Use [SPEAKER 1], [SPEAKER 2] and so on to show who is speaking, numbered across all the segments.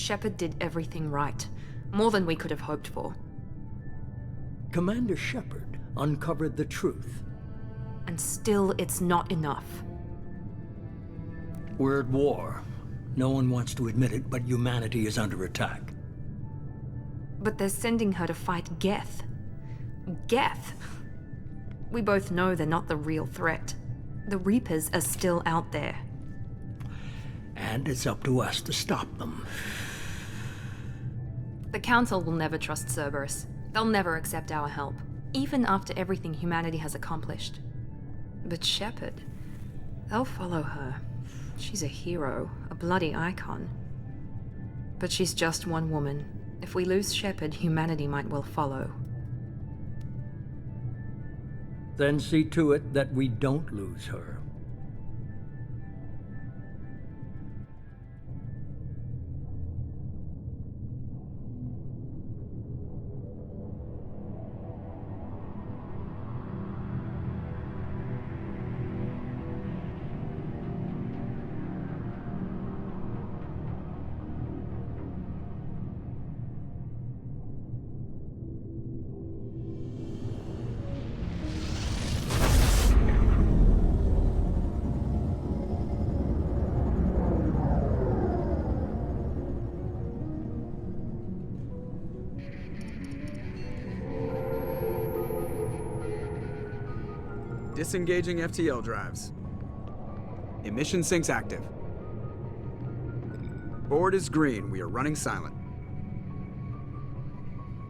[SPEAKER 1] Shepard did everything right. More than we could have hoped for.
[SPEAKER 2] Commander Shepard uncovered the truth.
[SPEAKER 1] And still, it's not enough.
[SPEAKER 2] We're at war. No one wants to admit it, but humanity is under attack.
[SPEAKER 1] But they're sending her to fight Geth. Geth! We both know they're not the real threat. The Reapers are still out there.
[SPEAKER 2] And it's up to us to stop them.
[SPEAKER 1] The Council will never trust Cerberus. They'll never accept our help, even after everything humanity has accomplished. But Shepard, they'll follow her. She's a hero, a bloody icon. But she's just one woman. If we lose Shepard, humanity might well follow.
[SPEAKER 2] Then see to it that we don't lose her.
[SPEAKER 3] Disengaging FTL drives. Emission sinks active. Board is green. We are running silent.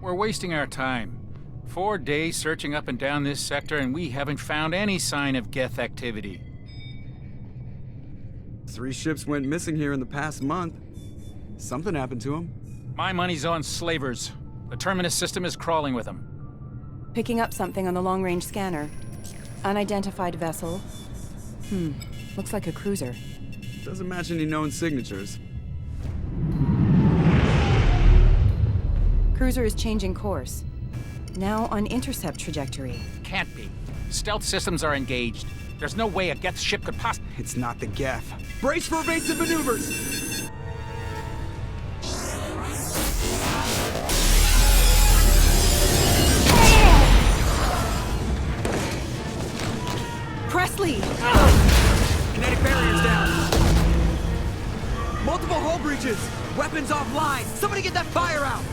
[SPEAKER 4] We're wasting our time. 4 days searching up and down this sector, and we haven't found any sign of Geth activity.
[SPEAKER 3] 3 ships went missing here in the past month. Something happened to them.
[SPEAKER 4] My money's on slavers. The Terminus system is crawling with them.
[SPEAKER 5] Picking up something on the long-range scanner. Unidentified vessel. Looks like a cruiser.
[SPEAKER 3] Doesn't match any known signatures.
[SPEAKER 5] Cruiser is changing course. Now on intercept trajectory.
[SPEAKER 4] Can't be. Stealth systems are engaged. There's no way a Geth ship could possibly...
[SPEAKER 3] It's not the Geth. Brace for evasive maneuvers!
[SPEAKER 5] Presley!
[SPEAKER 3] Kinetic barriers down. Multiple hull breaches. Weapons offline. Somebody get that fire out.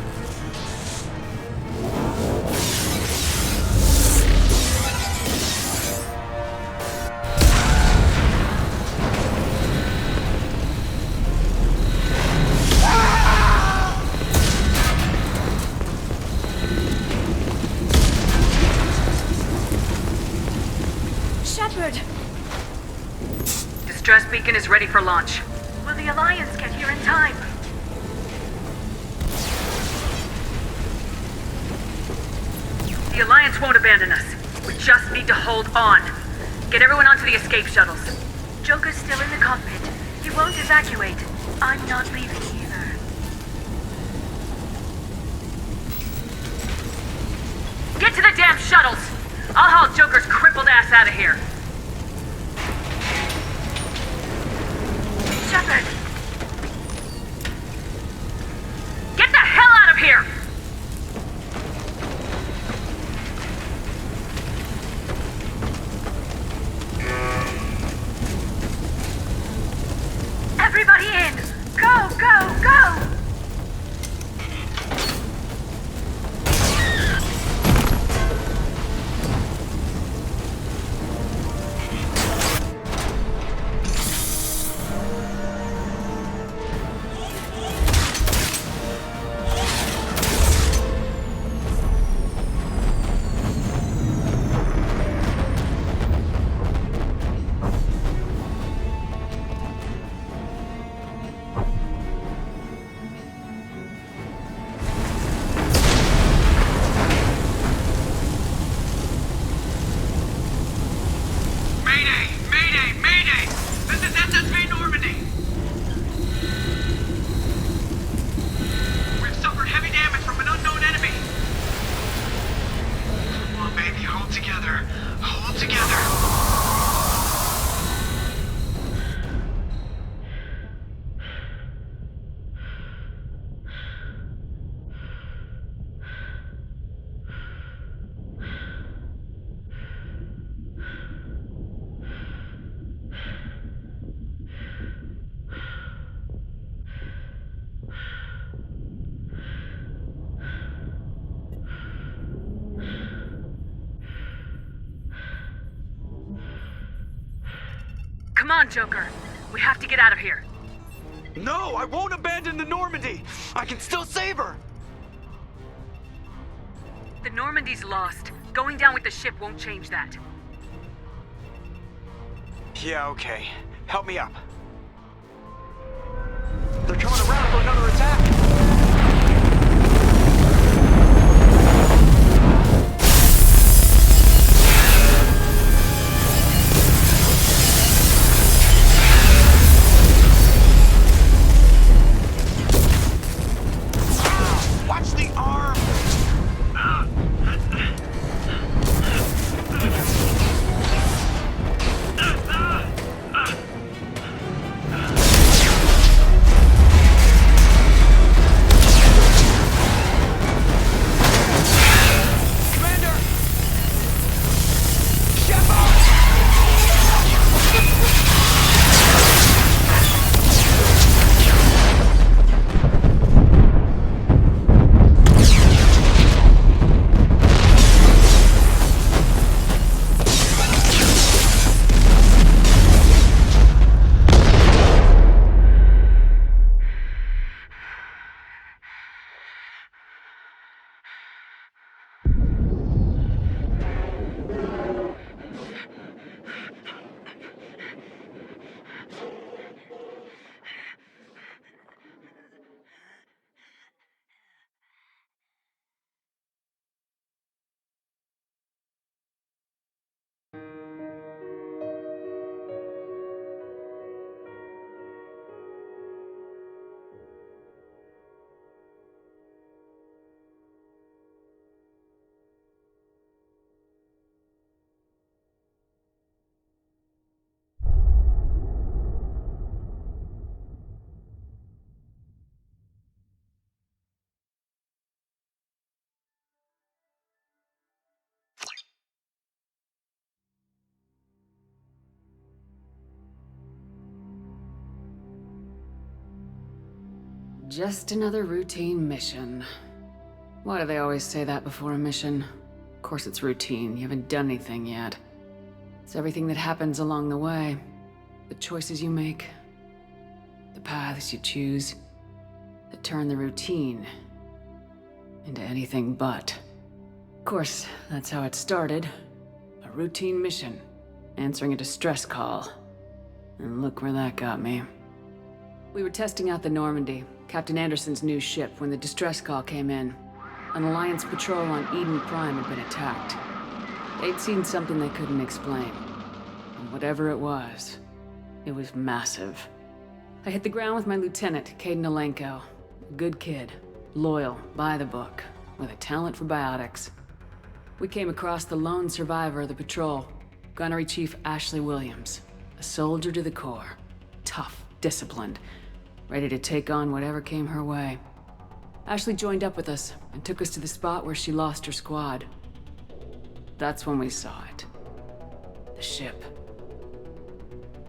[SPEAKER 5] Shepard!
[SPEAKER 6] Distress beacon is ready for launch. Will the Alliance get here in time? The Alliance won't abandon us. We just need to hold on. Get everyone onto the escape shuttles. Joker's still in the cockpit. He won't evacuate. I'm not leaving either. Get to the damn shuttles! I'll haul Joker's crippled ass out of here. Shepard! Get the hell out of here! Everybody in! Go, go, go! Come on, Joker. We have to get out of here.
[SPEAKER 3] No, I won't abandon the Normandy! I can still save her!
[SPEAKER 6] The Normandy's lost. Going down with the ship won't change that.
[SPEAKER 3] Yeah, okay. Help me up. They're coming around for another attack! Watch the arm!
[SPEAKER 7] Just another routine mission. Why do they always say that before a mission? Of course it's routine, you haven't done anything yet. It's everything that happens along the way. The choices you make, the paths you choose, that turn the routine into anything but. Of course, that's how it started. A routine mission, answering a distress call. And look where that got me. We were testing out the Normandy, Captain Anderson's new ship, when the distress call came in. An Alliance patrol on Eden Prime had been attacked. They'd seen something they couldn't explain. And whatever it was massive. I hit the ground with my lieutenant, Caden Alenko. A good kid, loyal, by the book, with a talent for biotics. We came across the lone survivor of the patrol, Gunnery Chief Ashley Williams. A soldier to the core. Tough, disciplined, ready to take on whatever came her way. Ashley joined up with us and took us to the spot where she lost her squad. That's when we saw it. The ship.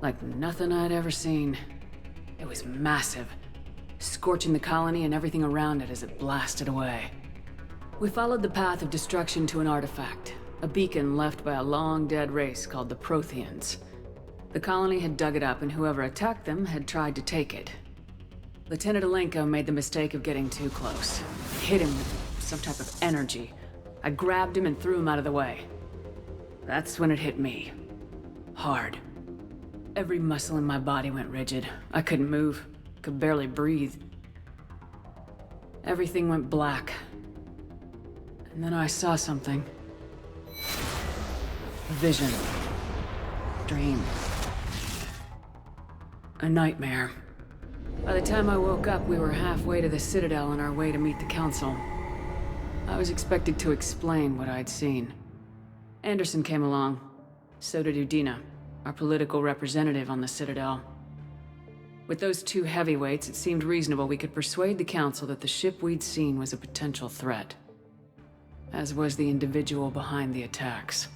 [SPEAKER 7] Like nothing I'd ever seen. It was massive, scorching the colony and everything around it as it blasted away. We followed the path of destruction to an artifact, a beacon left by a long-dead race called the Protheans. The colony had dug it up, and whoever attacked them had tried to take it. Lieutenant Alenko made the mistake of getting too close. It hit him with some type of energy. I grabbed him and threw him out of the way. That's when it hit me. Hard. Every muscle in my body went rigid. I couldn't move, could barely breathe. Everything went black. And then I saw something. A vision. Dream. A nightmare. By the time I woke up, we were halfway to the Citadel on our way to meet the Council. I was expected to explain what I'd seen. Anderson came along. So did Udina, our political representative on the Citadel. With those two heavyweights, it seemed reasonable we could persuade the Council that the ship we'd seen was a potential threat. As was the individual behind the attacks.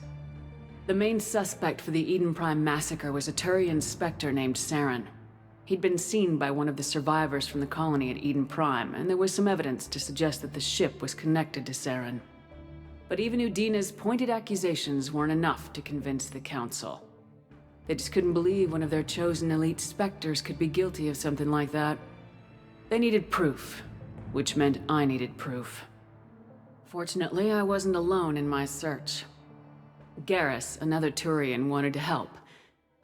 [SPEAKER 7] The main suspect for the Eden Prime massacre was a Turian Spectre named Saren. He'd been seen by one of the survivors from the colony at Eden Prime, and there was some evidence to suggest that the ship was connected to Saren. But even Udina's pointed accusations weren't enough to convince the Council. They just couldn't believe one of their chosen elite specters could be guilty of something like that. They needed proof, which meant I needed proof. Fortunately, I wasn't alone in my search. Garrus, another Turian, wanted to help.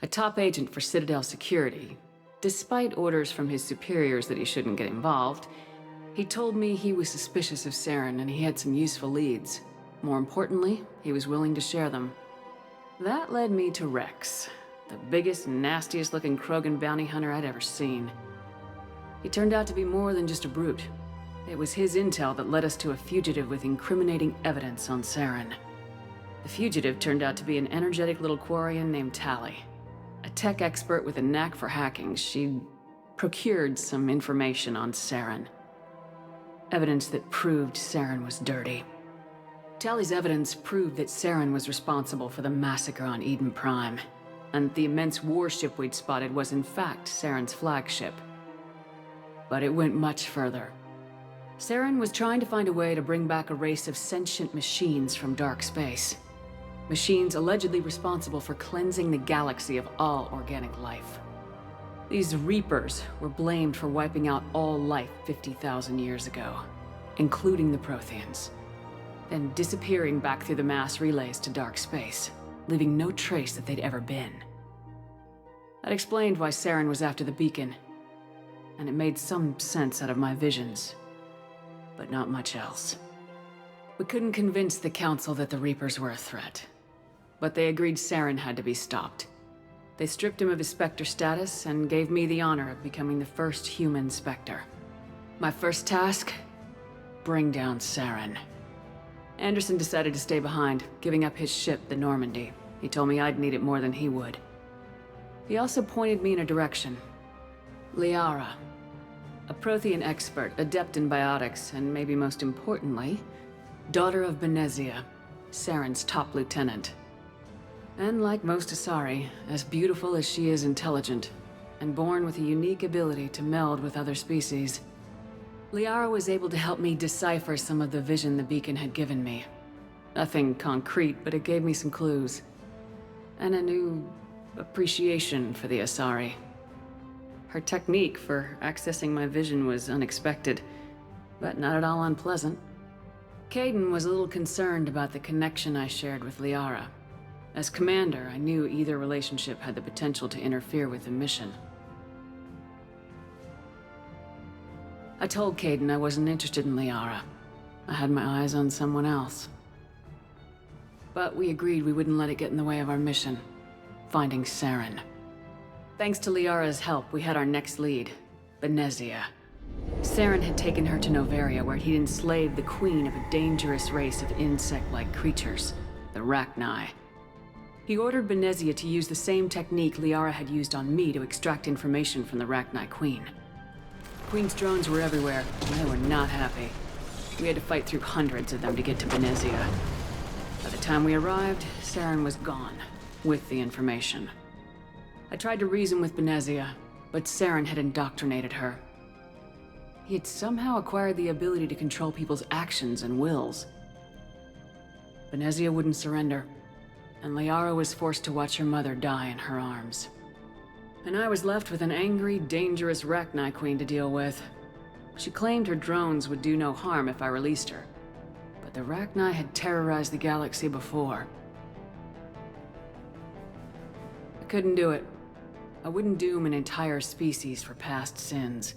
[SPEAKER 7] A top agent for Citadel Security. Despite orders from his superiors that he shouldn't get involved, he told me he was suspicious of Saren and he had some useful leads. More importantly, he was willing to share them. That led me to Rex, the biggest, nastiest looking Krogan bounty hunter I'd ever seen. He turned out to be more than just a brute. It was his intel that led us to a fugitive with incriminating evidence on Saren. The fugitive turned out to be an energetic little Quarian named Tally. A tech expert with a knack for hacking, she'd procured some information on Saren. Evidence that proved Saren was dirty. Tally's evidence proved that Saren was responsible for the massacre on Eden Prime, and the immense warship we'd spotted was in fact Saren's flagship. But it went much further. Saren was trying to find a way to bring back a race of sentient machines from dark space. Machines allegedly responsible for cleansing the galaxy of all organic life. These Reapers were blamed for wiping out all life 50,000 years ago, including the Protheans, then disappearing back through the mass relays to dark space, leaving no trace that they'd ever been. That explained why Saren was after the beacon, and it made some sense out of my visions, but not much else. We couldn't convince the Council that the Reapers were a threat, but they agreed Saren had to be stopped. They stripped him of his Spectre status and gave me the honor of becoming the first human Spectre. My first task? Bring down Saren. Anderson decided to stay behind, giving up his ship, the Normandy. He told me I'd need it more than he would. He also pointed me in a direction. Liara. A Prothean expert, adept in biotics, and maybe most importantly, daughter of Benezia, Saren's top lieutenant. And like most Asari, as beautiful as she is intelligent, and born with a unique ability to meld with other species. Liara was able to help me decipher some of the vision the beacon had given me. Nothing concrete, but it gave me some clues. And a new appreciation for the Asari. Her technique for accessing my vision was unexpected, but not at all unpleasant. Caden was a little concerned about the connection I shared with Liara. As commander, I knew either relationship had the potential to interfere with the mission. I told Caden I wasn't interested in Liara. I had my eyes on someone else. But we agreed we wouldn't let it get in the way of our mission, finding Saren. Thanks to Liara's help, we had our next lead, Benezia. Saren had taken her to Noveria, where he'd enslaved the queen of a dangerous race of insect-like creatures, the Rachni. He ordered Benezia to use the same technique Liara had used on me to extract information from the Rachni Queen. The Queen's drones were everywhere, and they were not happy. We had to fight through hundreds of them to get to Benezia. By the time we arrived, Saren was gone, with the information. I tried to reason with Benezia, but Saren had indoctrinated her. He had somehow acquired the ability to control people's actions and wills. Benezia wouldn't surrender, and Liara was forced to watch her mother die in her arms. And I was left with an angry, dangerous Rachni Queen to deal with. She claimed her drones would do no harm if I released her, but the Rachni had terrorized the galaxy before. I couldn't do it. I wouldn't doom an entire species for past sins.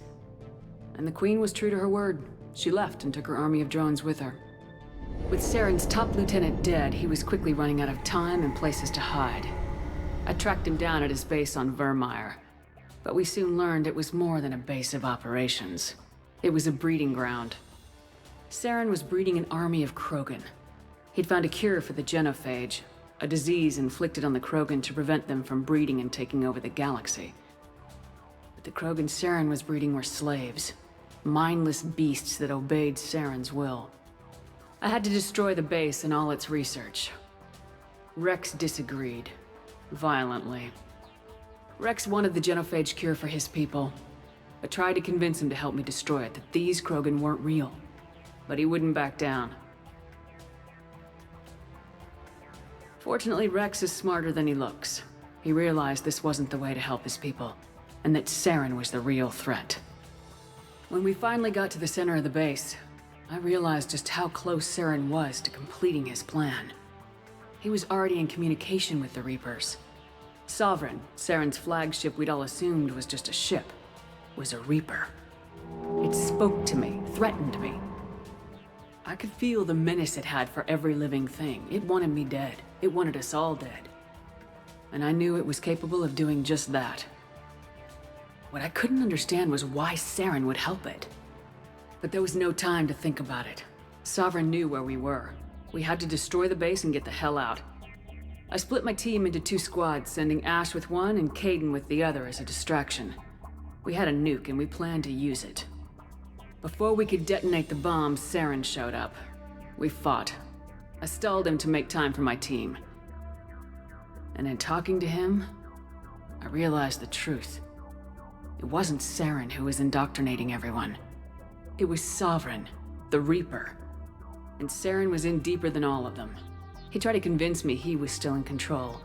[SPEAKER 7] And the Queen was true to her word. She left and took her army of drones with her. With Saren's top lieutenant dead, he was quickly running out of time and places to hide. I tracked him down at his base on Vermeer, but we soon learned it was more than a base of operations. It was a breeding ground. Saren was breeding an army of Krogan. He'd found a cure for the genophage, a disease inflicted on the Krogan to prevent them from breeding and taking over the galaxy. But the Krogan Saren was breeding were slaves, mindless beasts that obeyed Saren's will. I had to destroy the base and all its research. Rex disagreed, violently. Rex wanted the genophage cure for his people. I tried to convince him to help me destroy it, that these Krogan weren't real. But he wouldn't back down. Fortunately, Rex is smarter than he looks. he realized this wasn't the way to help his people, and that Saren was the real threat. When we finally got to the center of the base, I realized just how close Saren was to completing his plan. He was already in communication with the Reapers. Sovereign, Saren's flagship we'd all assumed was just a ship, was a Reaper. It spoke to me, threatened me. I could feel the menace it had for every living thing. It wanted me dead. It wanted us all dead. And I knew it was capable of doing just that. What I couldn't understand was why Saren would help it. But there was no time to think about it. Sovereign knew where we were. We had to destroy the base and get the hell out. I split my team into 2 squads, sending Ash with one and Caden with the other as a distraction. We had a nuke and we planned to use it. Before we could detonate the bomb, Saren showed up. We fought. I stalled him to make time for my team. And in talking to him, I realized the truth. It wasn't Saren who was indoctrinating everyone. It was Sovereign, the Reaper. And Saren was in deeper than all of them. He tried to convince me he was still in control.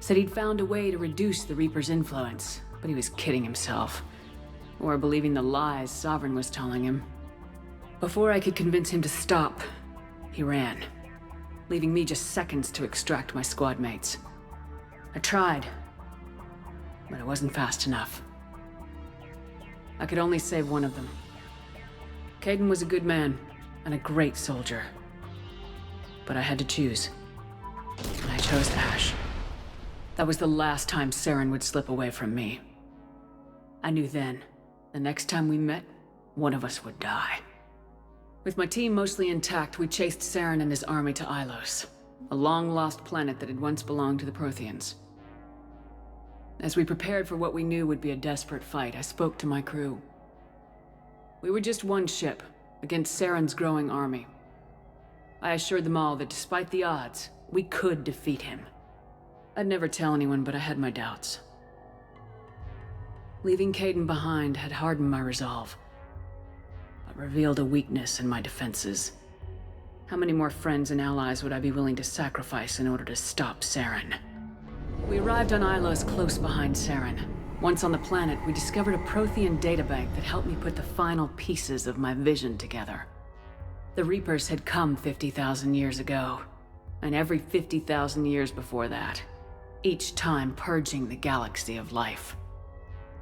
[SPEAKER 7] Said he'd found a way to reduce the Reaper's influence, but he was kidding himself. Or believing the lies Sovereign was telling him. Before I could convince him to stop, he ran, leaving me just seconds to extract my squad mates. I tried, but I wasn't fast enough. I could only save one of them. Caden was a good man and a great soldier. But I had to choose. And I chose Ash. That was the last time Saren would slip away from me. I knew then, the next time we met, one of us would die. With my team mostly intact, we chased Saren and his army to Ilos, a long-lost planet that had once belonged to the Protheans. As we prepared for what we knew would be a desperate fight, I spoke to my crew. We were just one ship, against Saren's growing army. I assured them all that despite the odds, we could defeat him. I'd never tell anyone, but I had my doubts. Leaving Caden behind had hardened my resolve, but revealed a weakness in my defenses. How many more friends and allies would I be willing to sacrifice in order to stop Saren? We arrived on Ilos close behind Saren. Once on the planet, we discovered a Prothean databank that helped me put the final pieces of my vision together. The Reapers had come 50,000 years ago, and every 50,000 years before that, each time purging the galaxy of life.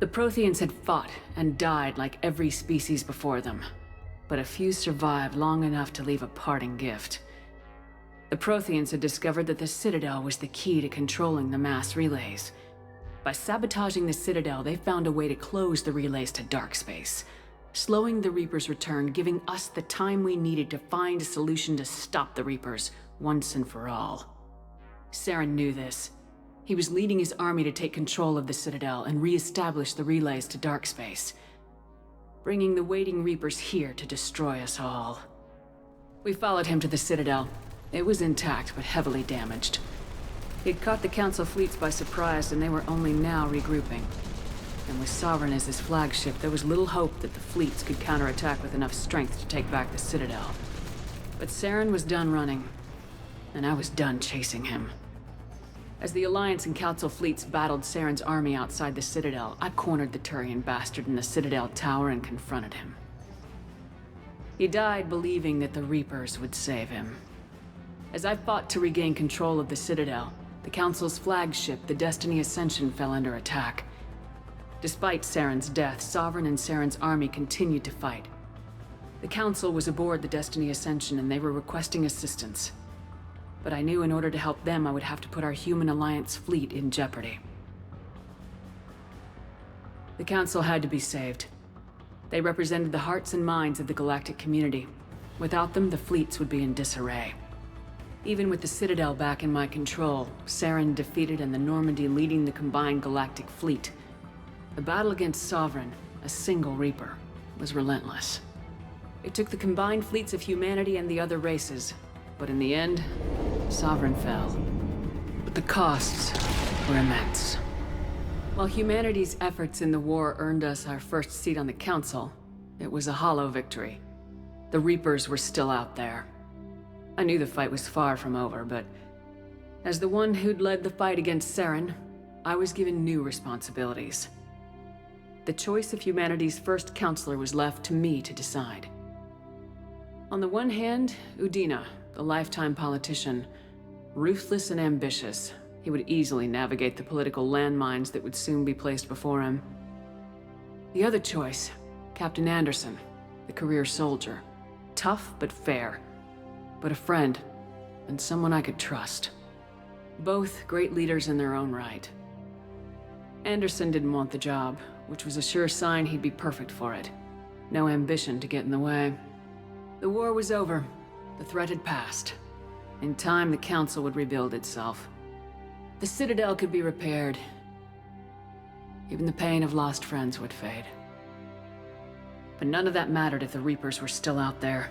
[SPEAKER 7] The Protheans had fought and died like every species before them, but a few survived long enough to leave a parting gift. The Protheans had discovered that the Citadel was the key to controlling the mass relays. By sabotaging the Citadel, they found a way to close the relays to dark space, slowing the Reapers' return, giving us the time we needed to find a solution to stop the Reapers once and for all. Saren knew this. He was leading his army to take control of the Citadel and re-establish the relays to dark space, bringing the waiting Reapers here to destroy us all. We followed him to the Citadel. It was intact, but heavily damaged. He'd caught the Council fleets by surprise, and they were only now regrouping. And with Sovereign as his flagship, there was little hope that the fleets could counterattack with enough strength to take back the Citadel. But Saren was done running, and I was done chasing him. As the Alliance and Council fleets battled Saren's army outside the Citadel, I cornered the Turian bastard in the Citadel tower and confronted him. He died believing that the Reapers would save him. As I fought to regain control of the Citadel, the Council's flagship, the Destiny Ascension, fell under attack. Despite Saren's death, Sovereign and Saren's army continued to fight. The Council was aboard the Destiny Ascension and they were requesting assistance. But I knew in order to help them, I would have to put our human Alliance fleet in jeopardy. The Council had to be saved. They represented the hearts and minds of the galactic community. Without them, the fleets would be in disarray. Even with the Citadel back in my control, Saren defeated and the Normandy leading the combined galactic fleet, the battle against Sovereign, a single Reaper, was relentless. It took the combined fleets of humanity and the other races, but in the end, Sovereign fell. But the costs were immense. While humanity's efforts in the war earned us our first seat on the Council, it was a hollow victory. The Reapers were still out there. I knew the fight was far from over, but as the one who'd led the fight against Saren, I was given new responsibilities. The choice of humanity's first counselor was left to me to decide. On the one hand, Udina, the lifetime politician, ruthless and ambitious. He would easily navigate the political landmines that would soon be placed before him. The other choice, Captain Anderson, the career soldier. Tough but fair, but a friend, and someone I could trust. Both great leaders in their own right. Anderson didn't want the job, which was a sure sign he'd be perfect for it. No ambition to get in the way. The war was over. The threat had passed. In time, the Council would rebuild itself. The Citadel could be repaired. Even the pain of lost friends would fade. But none of that mattered if the Reapers were still out there.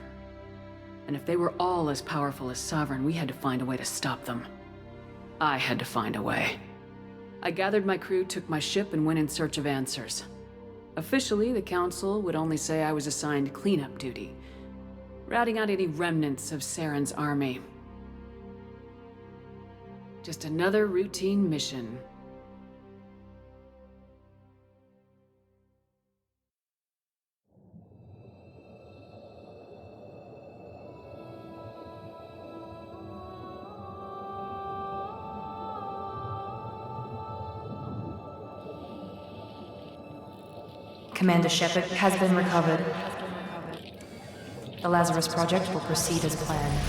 [SPEAKER 7] And if they were all as powerful as Sovereign, we had to find a way to stop them. I had to find a way. I gathered my crew, took my ship, and went in search of answers. Officially, the Council would only say I was assigned cleanup duty, routing out any remnants of Saren's army. Just another routine mission.
[SPEAKER 1] Commander Shepard has been recovered. The Lazarus Project will proceed as planned.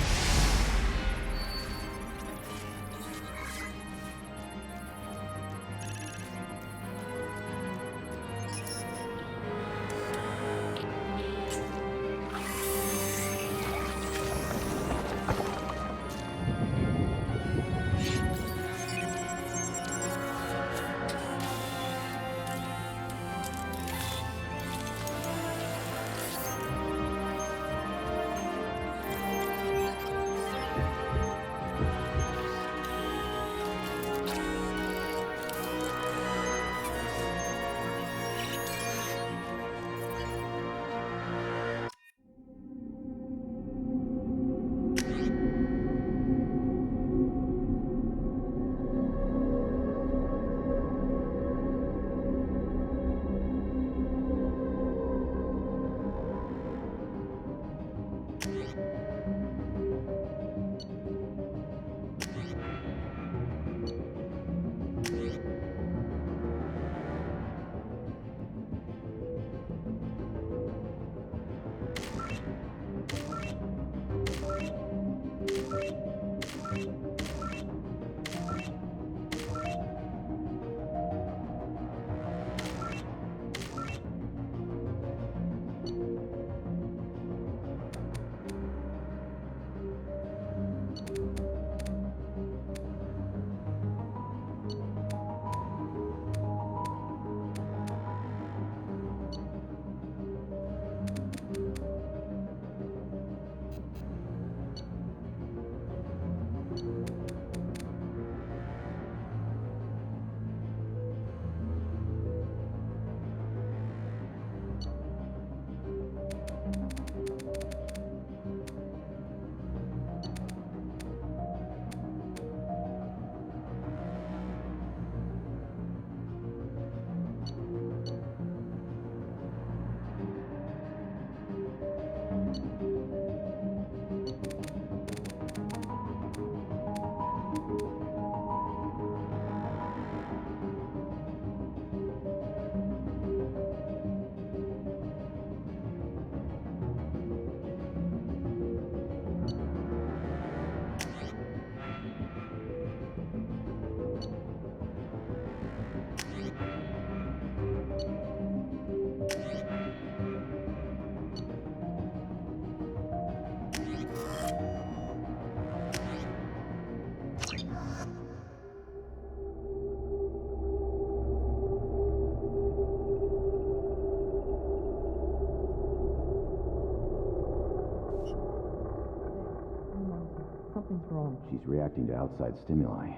[SPEAKER 8] Something's wrong. She's reacting to outside stimuli,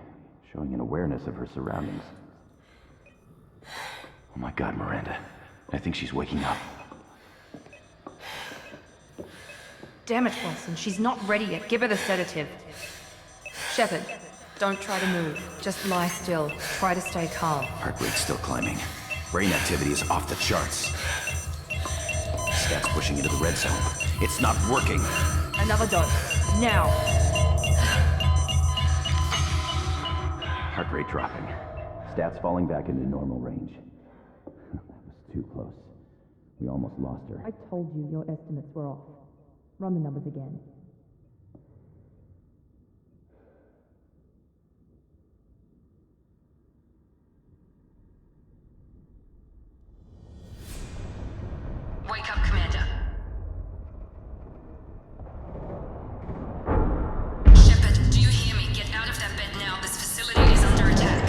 [SPEAKER 8] showing an awareness of her surroundings. Oh my God, Miranda. I think she's waking up.
[SPEAKER 1] Damn it, Wilson. She's not ready yet. Give her the sedative. Shepard, Don't try to move. Just lie still. Try to stay calm.
[SPEAKER 8] Heart rate's still climbing. Brain activity is off the charts. Stats pushing into the red zone. It's not working.
[SPEAKER 1] Another dose. Now.
[SPEAKER 8] Heart rate dropping. Stats falling back into normal range. That was too close. We almost lost her.
[SPEAKER 1] I told you your estimates were off. Run the numbers again.
[SPEAKER 6] Wake up, Commander. Shepard, do you hear me? Get out of that bed now. This facility is under attack.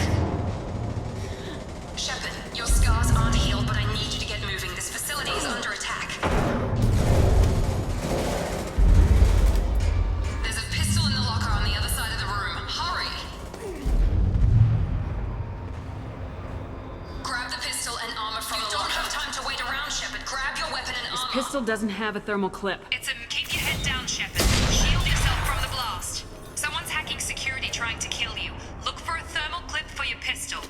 [SPEAKER 6] Shepard, your scars aren't healed, but I need you to get moving. This facility is under attack. There's a pistol in the locker on the other side of the room. Hurry! Grab the pistol and armor from the locker. You don't have time to wait around, Shepard. Grab your weapon and armor.
[SPEAKER 7] Pistol doesn't have a thermal clip.
[SPEAKER 6] Keep your head down, Shepard. Shield yourself from the blast. Someone's hacking security trying to kill you. Look for a thermal clip for your pistol.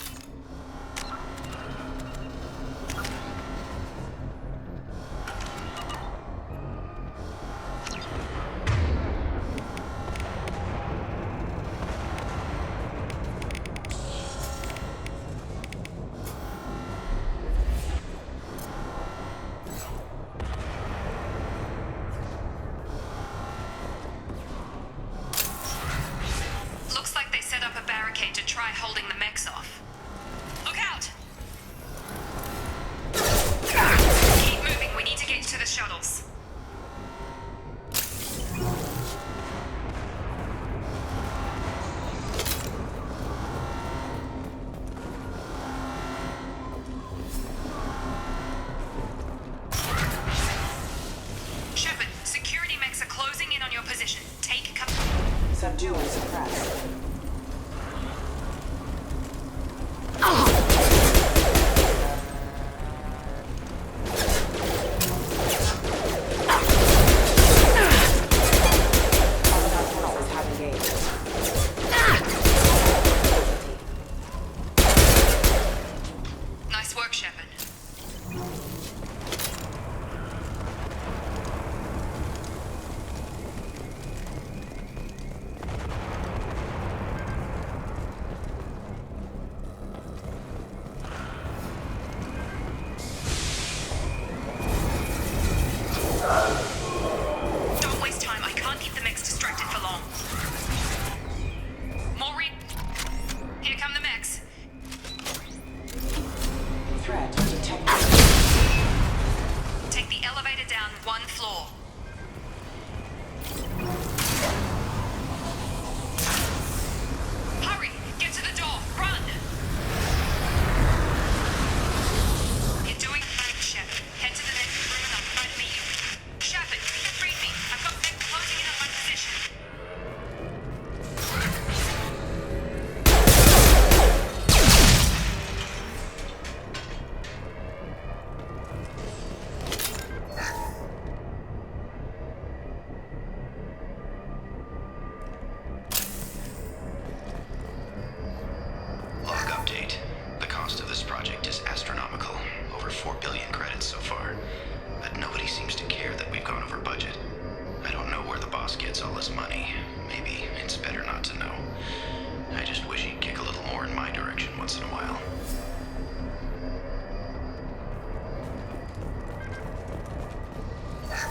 [SPEAKER 6] Looks like they set up a barricade to try holding the mechs off. Look out! Keep moving, we need to get to the shuttles. Shepard, security mechs are closing in on your position. Take cover.
[SPEAKER 5] Subdue and suppress.
[SPEAKER 6] Nice work, Shepard. Don't waste time. I can't keep the mechs distracted for long. Here come the mechs.
[SPEAKER 5] Threat detected.
[SPEAKER 6] Take the elevator down one floor. Hurry! Get to the door! Run! You're doing fine, Shepard. Head to the next room and I'll try to meet you. Shepard, read me. I've got mech closing in on my position.
[SPEAKER 9] Log update. The cost of this project is astronomical. Over 4 billion credits so far. But nobody seems to care that we've gone over budget. I don't know where the boss gets all his money. Maybe it's better not to know. I just wish he'd kick a little more in my direction once in a while.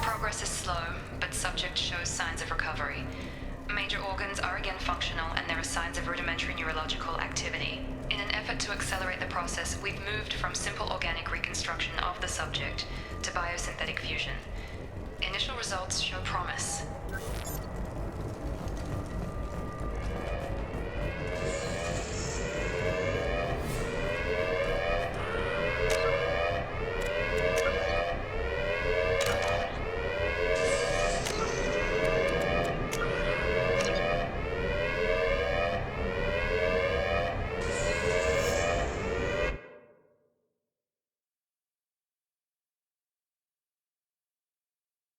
[SPEAKER 6] Progress is slow, but subject shows signs of recovery. Major organs are again functional, and there are signs of rudimentary neurological activity. In an effort to accelerate the process, we've moved from simple organic reconstruction of the subject to biosynthetic fusion. Initial results show promise.